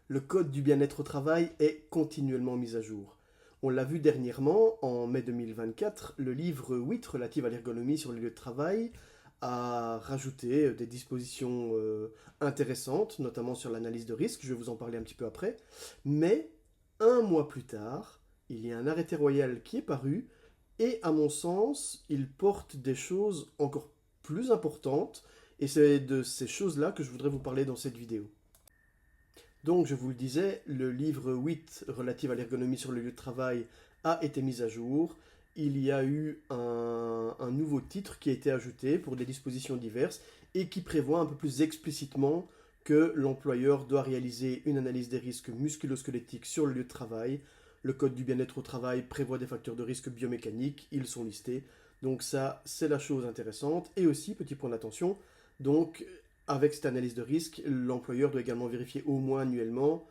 le code du bien-être au travail est continuellement mis à jour. On l'a vu dernièrement, en mai 2024, le livre 8 relatif à l'ergonomie sur les lieux de travail a rajouté des dispositions intéressantes, notamment sur l'analyse de risque, je vais vous en parler un petit peu après. Mais un mois plus tard, il y a un arrêté royal qui est paru, et à mon sens, il porte des choses encore plus importantes, et c'est de ces choses-là que je voudrais vous parler dans cette vidéo. Donc, je vous le disais, le livre 8 relatif à l'ergonomie sur le lieu de travail a été mis à jour. Il y a eu un nouveau titre qui a été ajouté pour des dispositions diverses et qui prévoit un peu plus explicitement que l'employeur doit réaliser une analyse des risques musculo-squelettiques sur le lieu de travail. Le code du bien-être au travail prévoit des facteurs de risque biomécaniques, ils sont listés. Donc ça, c'est la chose intéressante. Et aussi, petit point d'attention, donc avec cette analyse de risque, l'employeur doit également vérifier au moins annuellement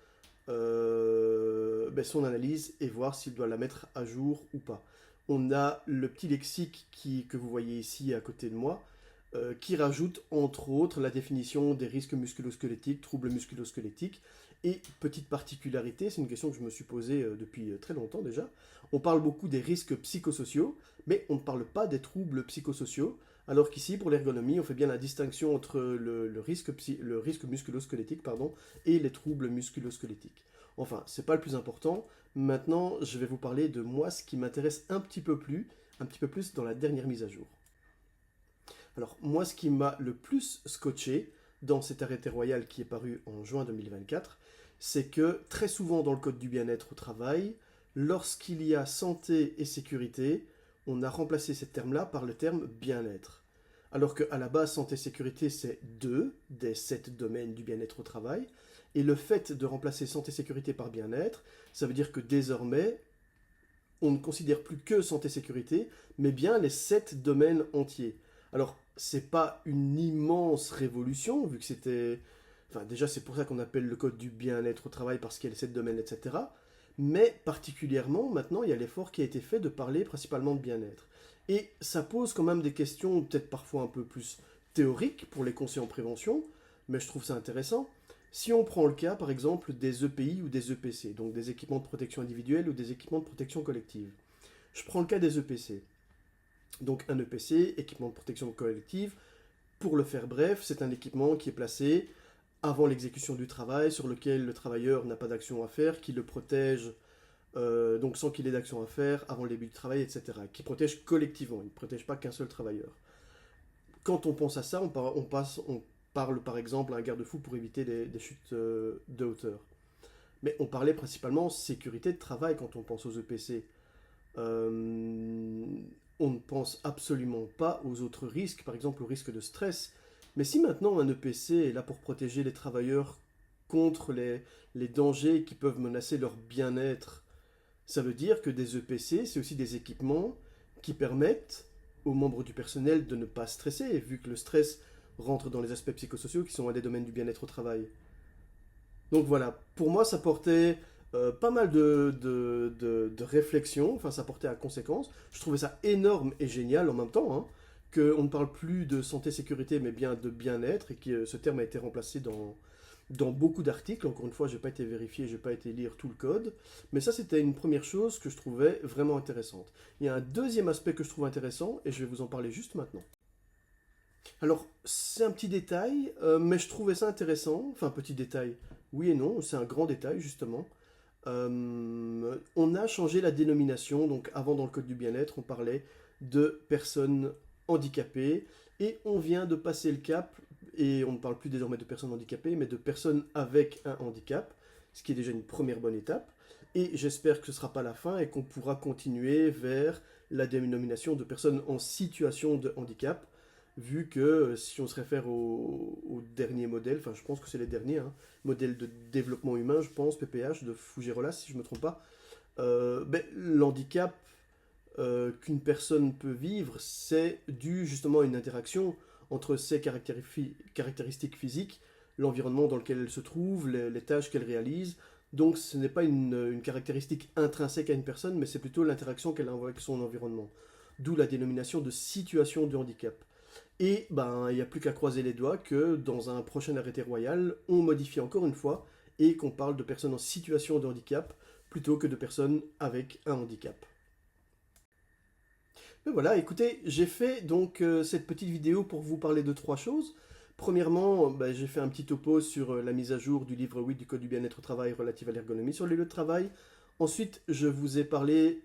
son analyse et voir s'il doit la mettre à jour ou pas. On a le petit lexique que vous voyez ici à côté de moi, qui rajoute entre autres la définition des risques musculo-squelettiques, troubles musculo-squelettiques. Et petite particularité, c'est une question que je me suis posée depuis très longtemps déjà, on parle beaucoup des risques psychosociaux, mais on ne parle pas des troubles psychosociaux, alors qu'ici, pour l'ergonomie, on fait bien la distinction entre le risque musculo-squelettique et les troubles musculo-squelettiques. Enfin, c'est pas le plus important. Maintenant, je vais vous parler de moi, ce qui m'intéresse un petit peu plus dans la dernière mise à jour. Alors, moi, ce qui m'a le plus scotché dans cet arrêté royal qui est paru en juin 2024, c'est que très souvent dans le code du bien-être au travail, lorsqu'il y a santé et sécurité, on a remplacé ces termes-là par le terme bien-être. Alors qu'à la base, santé et sécurité, c'est 2 des 7 domaines du bien-être au travail. Et le fait de remplacer santé et sécurité par bien-être, ça veut dire que désormais, on ne considère plus que santé et sécurité, mais bien les 7 domaines entiers. Alors, c'est pas une immense révolution, vu que c'était... Enfin, déjà, c'est pour ça qu'on appelle le code du bien-être au travail, parce qu'il y a les 7 domaines, etc. Mais particulièrement, maintenant, il y a l'effort qui a été fait de parler principalement de bien-être. Et ça pose quand même des questions, peut-être parfois un peu plus théoriques pour les conseillers en prévention, mais je trouve ça intéressant. Si on prend le cas, par exemple, des EPI ou des EPC, donc des équipements de protection individuelle ou des équipements de protection collective. Je prends le cas des EPC. Donc un EPC, équipement de protection collective, pour le faire bref, c'est un équipement qui est placé avant l'exécution du travail, sur lequel le travailleur n'a pas d'action à faire, qui le protège donc sans qu'il ait d'action à faire avant le début du travail, etc. Qui protège collectivement, il ne protège pas qu'un seul travailleur. Quand on pense à ça, on parle par exemple à un garde-fou pour éviter des chutes de hauteur. Mais on parlait principalement sécurité de travail quand on pense aux EPC. On ne pense absolument pas aux autres risques, par exemple au risque de stress. Mais si maintenant un EPC est là pour protéger les travailleurs contre les dangers qui peuvent menacer leur bien-être, ça veut dire que des EPC, c'est aussi des équipements qui permettent aux membres du personnel de ne pas stresser, vu que le stress rentre dans les aspects psychosociaux qui sont un des domaines du bien-être au travail. Donc voilà, pour moi ça portait pas mal de réflexions, enfin ça portait à conséquence. Je trouvais ça énorme et génial en même temps, hein, qu'on ne parle plus de santé-sécurité mais bien de bien-être et que ce terme a été remplacé dans beaucoup d'articles. Encore une fois, je n'ai pas été vérifié, je n'ai pas été lire tout le code, mais ça c'était une première chose que je trouvais vraiment intéressante. Il y a un deuxième aspect que je trouve intéressant et je vais vous en parler juste maintenant. Alors, c'est un petit détail, mais je trouvais ça intéressant. Enfin, petit détail, oui et non, c'est un grand détail justement. On a changé la dénomination, donc avant dans le code du bien-être, on parlait de personnes handicapées, et on vient de passer le cap, et on ne parle plus désormais de personnes handicapées, mais de personnes avec un handicap, ce qui est déjà une première bonne étape, et j'espère que ce ne sera pas la fin, et qu'on pourra continuer vers la dénomination de personnes en situation de handicap, vu que si on se réfère au dernier modèle, enfin je pense que c'est les derniers, hein, modèle de développement humain, je pense, PPH, de Fougerolas, si je ne me trompe pas, l'handicap qu'une personne peut vivre, c'est dû justement à une interaction entre ses caractéristiques physiques, l'environnement dans lequel elle se trouve, les tâches qu'elle réalise. Donc ce n'est pas une caractéristique intrinsèque à une personne, mais c'est plutôt l'interaction qu'elle a avec son environnement. D'où la dénomination de situation de handicap. Et ben, il n'y a plus qu'à croiser les doigts que dans un prochain arrêté royal, on modifie encore une fois et qu'on parle de personnes en situation de handicap plutôt que de personnes avec un handicap. Mais voilà, écoutez, j'ai fait donc cette petite vidéo pour vous parler de 3 choses. Premièrement, j'ai fait un petit topo sur la mise à jour du livre 8 du Code du bien-être au travail relatif à l'ergonomie sur les lieux de travail. Ensuite, je vous ai parlé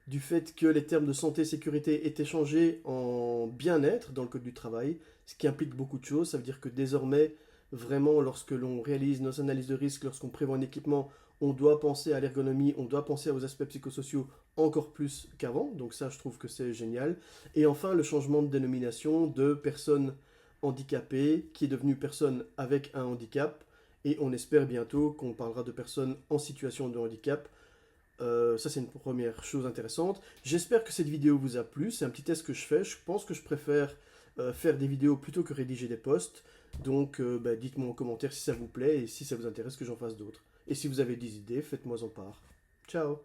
du fait que les termes de santé et sécurité étaient changés en bien-être dans le Code du travail, ce qui implique beaucoup de choses. Ça veut dire que désormais, vraiment, lorsque l'on réalise nos analyses de risque, lorsqu'on prévoit un équipement, on doit penser à l'ergonomie, on doit penser aux aspects psychosociaux encore plus qu'avant. Donc ça, je trouve que c'est génial. Et enfin, le changement de dénomination de personnes handicapées qui est devenu personne avec un handicap. Et on espère bientôt qu'on parlera de personnes en situation de handicap. Ça, c'est une première chose intéressante. J'espère que cette vidéo vous a plu. C'est un petit test que je fais. Je pense que je préfère faire des vidéos plutôt que rédiger des posts. Donc, dites-moi en commentaire si ça vous plaît et si ça vous intéresse que j'en fasse d'autres. Et si vous avez des idées, faites-moi en part. Ciao!